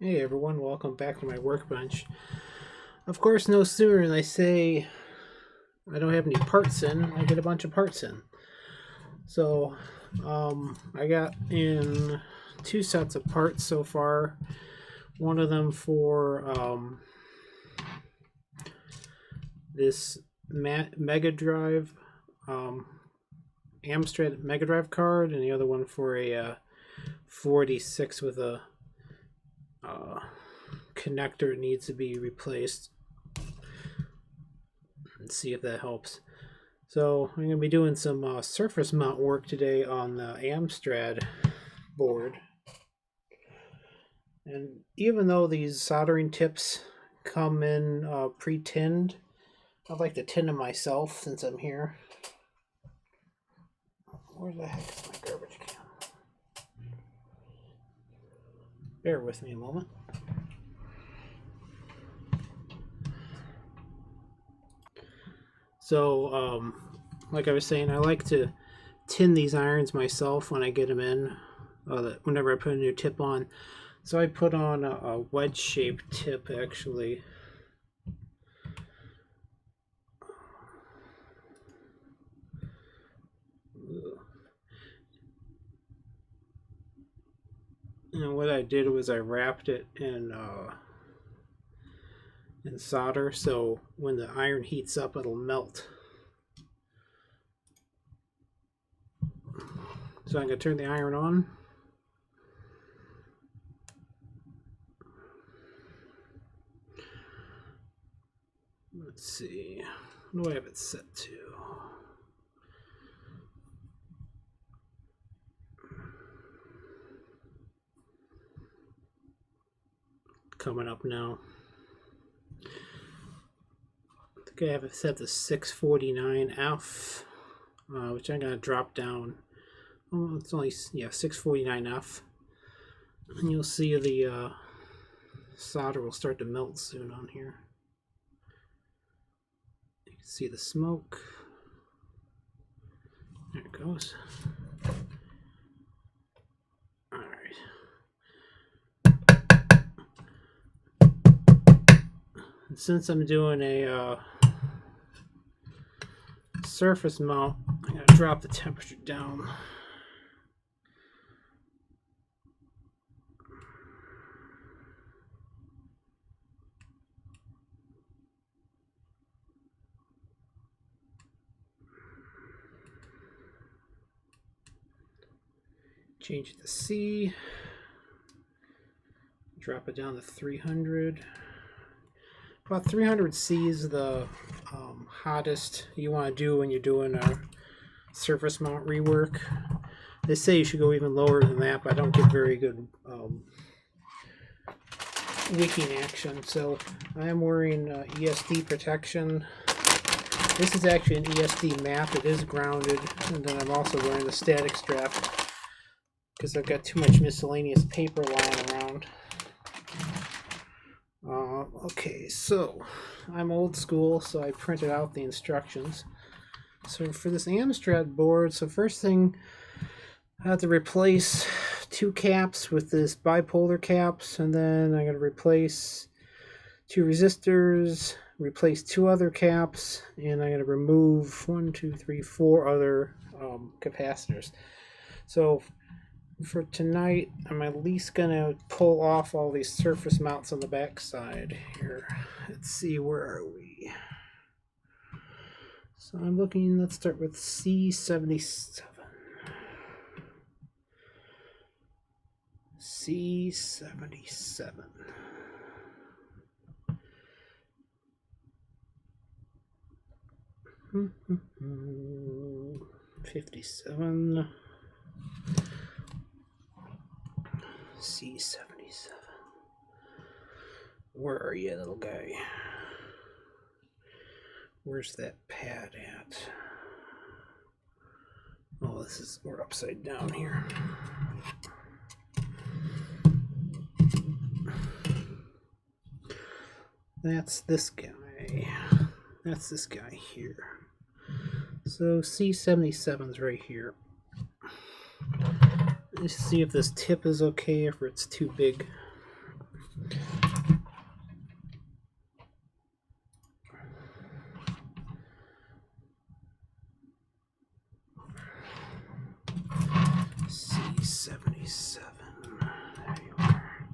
Hey everyone, welcome back to my workbench. Of course, no sooner than I say I don't have any parts in, I get a bunch of parts in. So, I got in two sets of parts so far. One of them for this Mega Drive, Amstrad Mega Drive card, and the other one for a 486 with a connector needs to be replaced. Let's see if that helps. So I'm going to be doing some surface mount work today on the Amstrad board. And even though these soldering tips come in pre-tinned, I'd like to tin them myself since I'm here. Where the heck is my garbage can? Bear with me a moment. So, like I was saying, I like to tin these irons myself when I get them in, whenever I put a new tip on. So I put on a wedge-shaped tip, actually. And what I did was I wrapped it in solder, so when the iron heats up, it'll melt. So I'm going to turn the iron on. Let's see, what do I have it set to? Coming up now. I think I have it set to 649F, which I'm going to drop down. Oh, it's only, 649F. And you'll see the solder will start to melt soon on here. You can see the smoke. There it goes. Alright. Since I'm doing a surface mount, I'm going to drop the temperature down. Change it to C. Drop it down to 300. About 300 C is the hottest you want to do when you're doing a surface mount rework. They say you should go even lower than that, but I don't get very good wicking action. So I am wearing ESD protection. This is actually an ESD map. It is grounded, and then I'm also wearing the static strap because I've got too much miscellaneous paper lying around. Okay, so I'm old school, so I printed out the instructions. So for this Amstrad board, so first thing, I have to replace two caps with this bipolar caps, and then I'm going to replace two resistors, replace two other caps, and I'm going to remove 4 other capacitors. So for tonight, I'm at least going to pull off all these surface mounts on the back side here. Let's see, where are we? So I'm looking, let's start with C77. C77. Hmm. 57. C77. Where are you, little guy? Where's that pad at? Oh, we're upside down here. That's this guy. That's this guy here. So C77's right here. Let's see if this tip is okay, if it's too big. C77. There you are.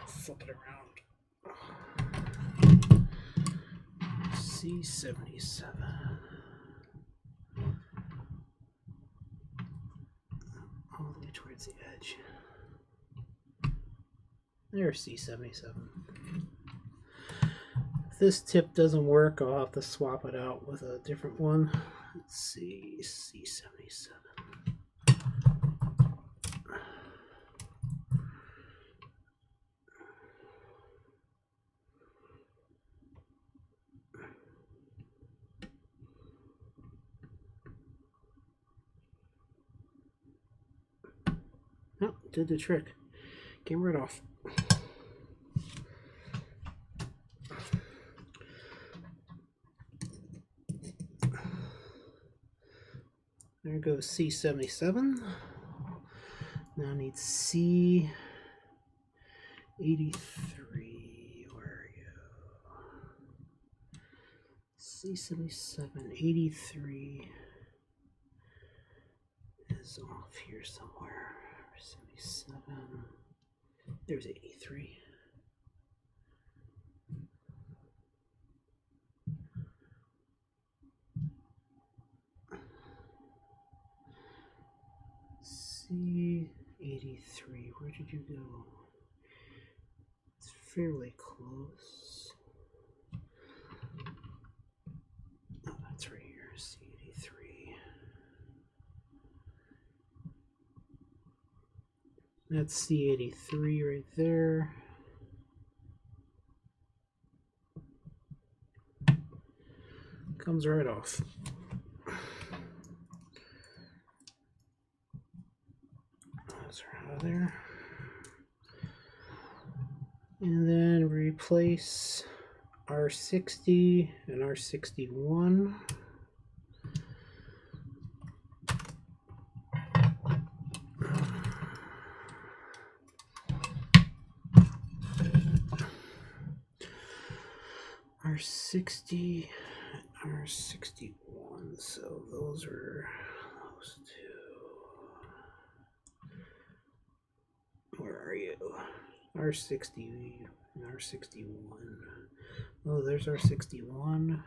Flip it around. C77. All the way towards the edge. There's C77. If this tip doesn't work, I'll have to swap it out with a different one. Let's see, C77. Oh, did the trick. Came right off. There goes C77. Now I need C83. Where are you? C77, 83 is off here somewhere. 77. There's 83. C83, where did you go? It's fairly close. Oh, that's right here, C83. That's C83 right there. Comes right off. Those are out of there. And then replace R60 and R61. R60, R61, so those are those two. Where are you? R60 and R61. Oh, there's R61.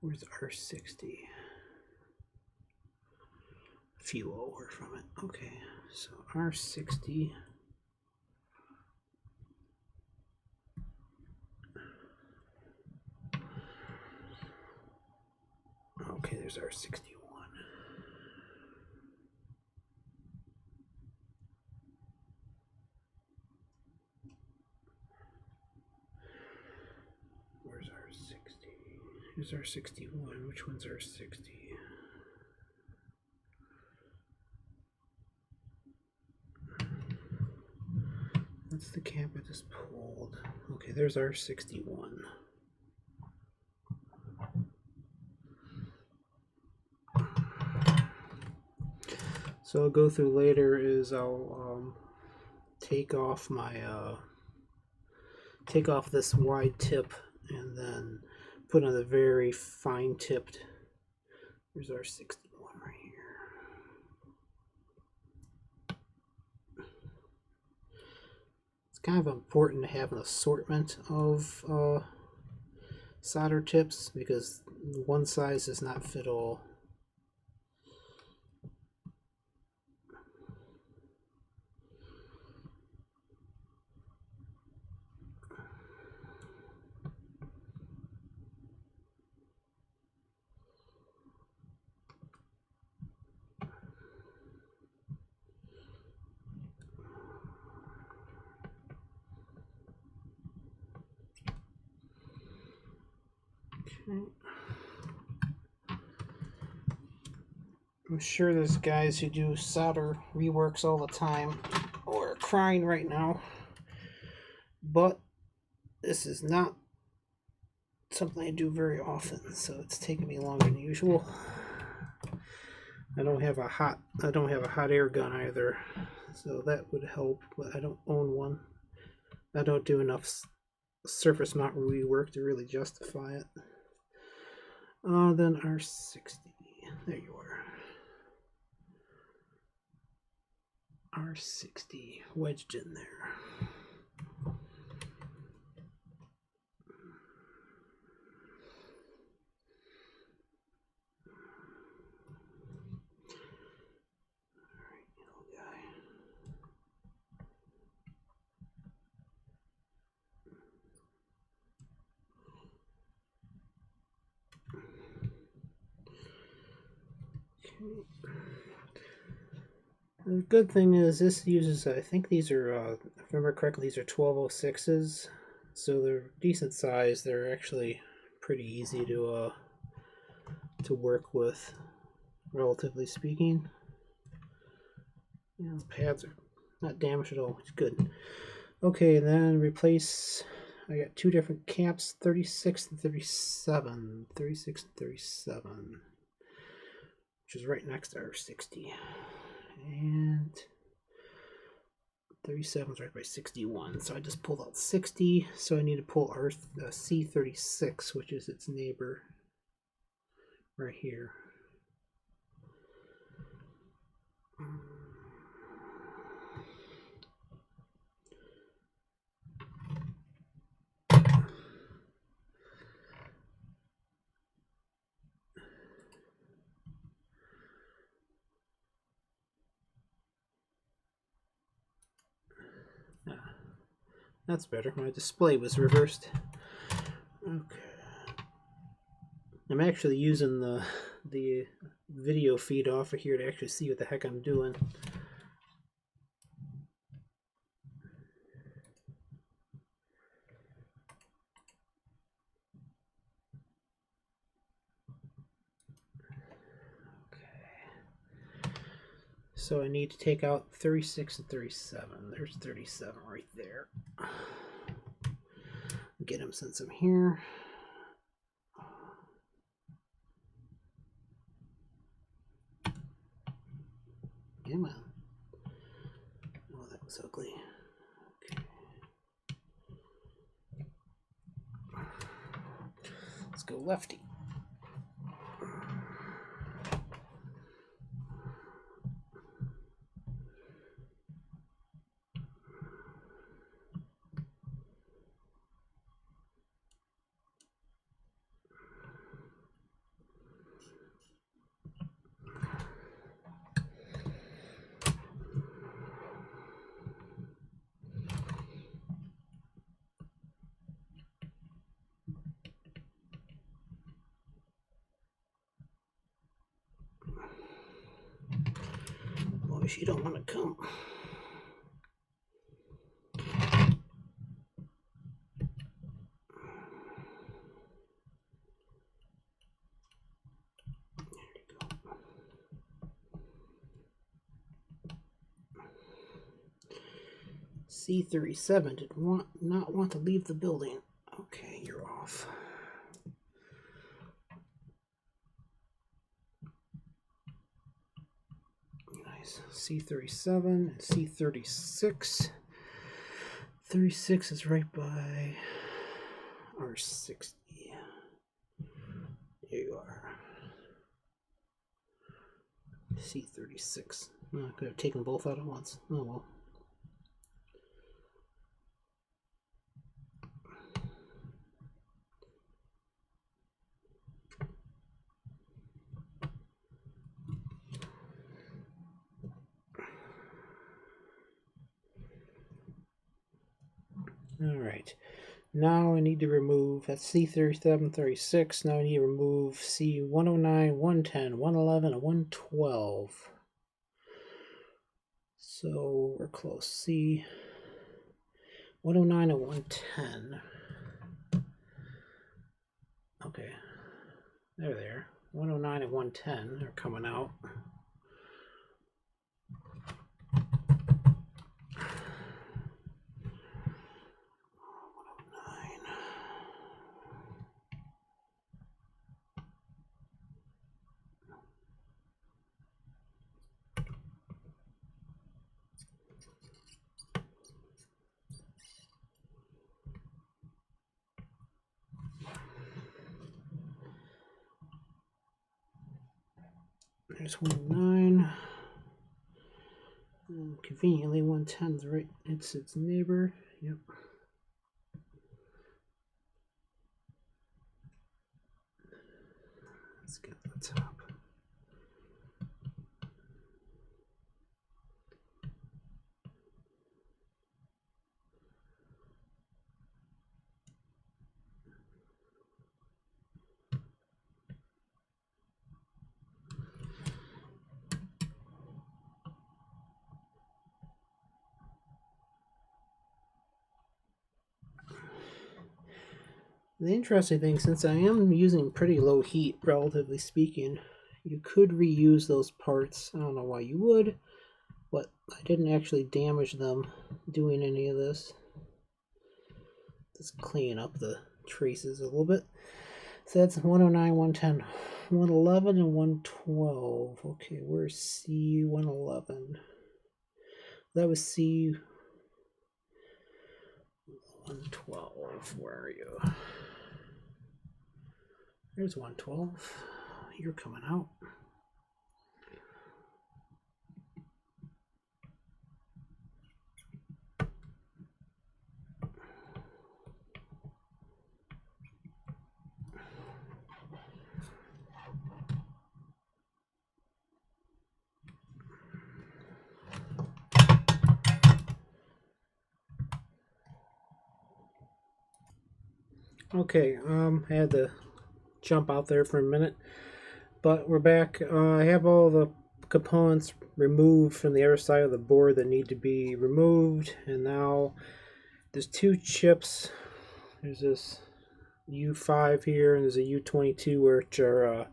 Where's R60? A few over from it. Okay, so R60. Okay, there's R61. Where's R60? Here's R61. Which one's R60? That's the cap I just pulled. Okay, there's R61. So I'll go through later is I'll take off my take off this wide tip and then put on the very fine tipped. There's our 61 right here. It's kind of important to have an assortment of solder tips because one size does not fit all. I'm sure there's guys who do solder reworks all the time or are crying right now but this is not something I do very often, so it's taking me longer than usual. I don't have a hot air gun either, so that would help, but I don't own one. I don't do enough surface mount rework to really justify it. Then R60. There you are. R60 wedged in there. The good thing is this uses, I think these are, if I remember correctly, these are 1206s, so they're decent size. They're actually pretty easy to work with, relatively speaking. Yeah, the pads are not damaged at all, which is good. Okay, then replace, I got two different caps, 36 and 37. 36 and 37, which is right next to R60. And 37 is right by 61, so I just pulled out 60, so I need to pull C36, which is its neighbor right here. That's better. My display was reversed. Okay. I'm actually using the video feed off of here to actually see what the heck I'm doing. So I need to take out 36 and 37. There's 37 right there. Get him since I'm here. Come on. Oh, that was ugly. Okay. Let's go lefty. Boy, she don't want to come. C37 did not want to leave the building. Okay, you're off. Nice. C37 and C36. 36 is right by R60. There you are. C36. I could have taken both out at once. Oh well. Alright, now I need to remove, that's C37, 36, now I need to remove C109, 110, 111, and 112. So we're close. C109 and 110. Okay, they're there. 109 and 110 are coming out. There's 109. Conveniently, 110's right. It's its neighbor. Yep. Let's get the top. The interesting thing, since I am using pretty low heat, relatively speaking, you could reuse those parts. I don't know why you would, but I didn't actually damage them doing any of this. Just clean up the traces a little bit. So that's 109, 110, 111, and 112. Okay, where's C111? That was C112. Where are you? There's 112. You're coming out. Okay, I had to jump out there for a minute, but we're back. I have all the components removed from the other side of the board that need to be removed, and now there's two chips. There's this U5 here, and there's a U22, which are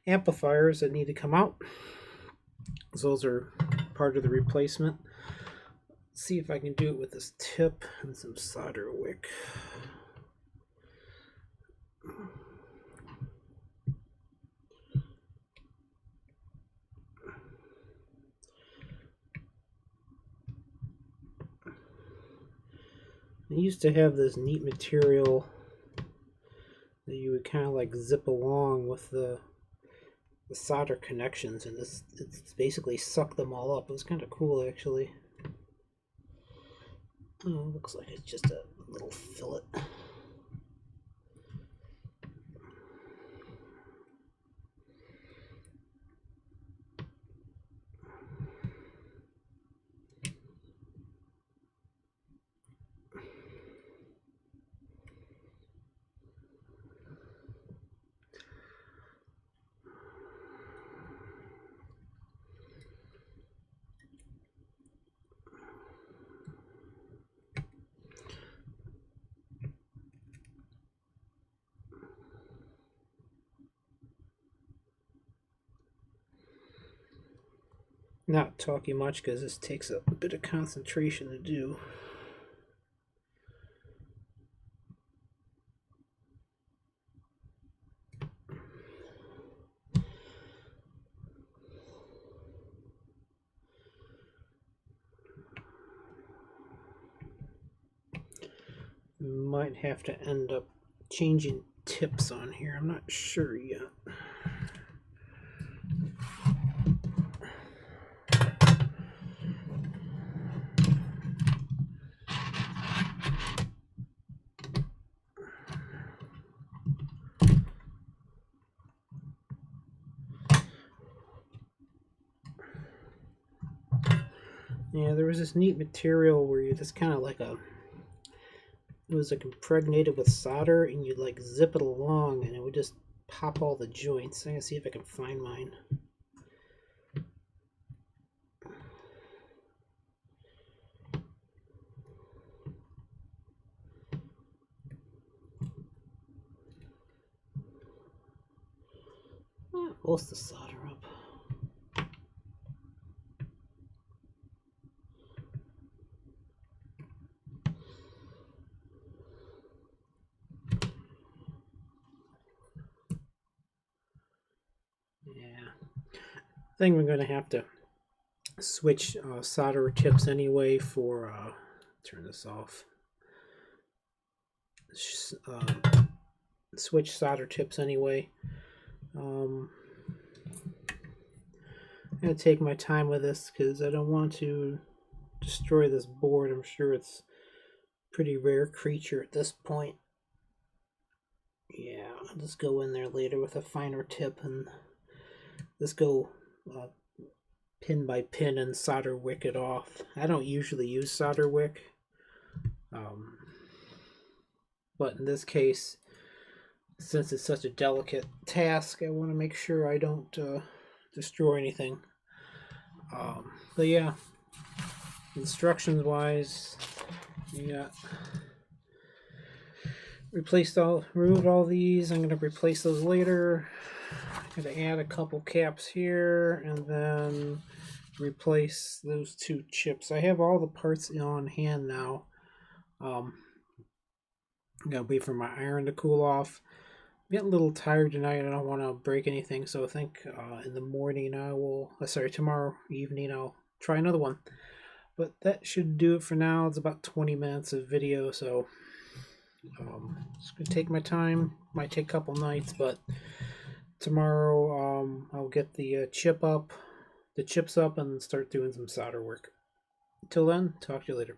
amplifiers that need to come out. So those are part of the replacement. Let's see if I can do it with this tip and some solder wick. I used to have this neat material that you would kind of like zip along with the solder connections, and it's basically sucked them all up. It was kind of cool, actually. Oh, looks like it's just a little fillet. Not talking much because this takes a bit of concentration to do. Might have to end up changing tips on here. I'm not sure yet. Yeah, there was this neat material where you just kind of like it was like impregnated with solder, and you'd like zip it along and it would just pop all the joints. I'm gonna see if I can find mine. Most of the solder up. Yeah, I think we're going to have to switch solder tips anyway for turn this off. Switch solder tips anyway. I'm going to take my time with this because I don't want to destroy this board. I'm sure it's a pretty rare creature at this point. Yeah, I'll just go in there later with a finer tip and just go pin by pin and solder wick it off. I don't usually use solder wick, but in this case, since it's such a delicate task, I want to make sure I don't destroy anything. But yeah, instructions wise, you got removed all these. I'm going to replace those later. I'm going to add a couple caps here and then replace those two chips. I have all the parts on hand now. I'm going to wait for my iron to cool off. I'm getting a little tired tonight. I don't want to break anything, so I think in the morning I will, tomorrow evening I'll try another one. But that should do it for now. It's about 20 minutes of video, so it's going to take my time. Might take a couple nights, but tomorrow I'll get the chips up and start doing some solder work. Until then, talk to you later.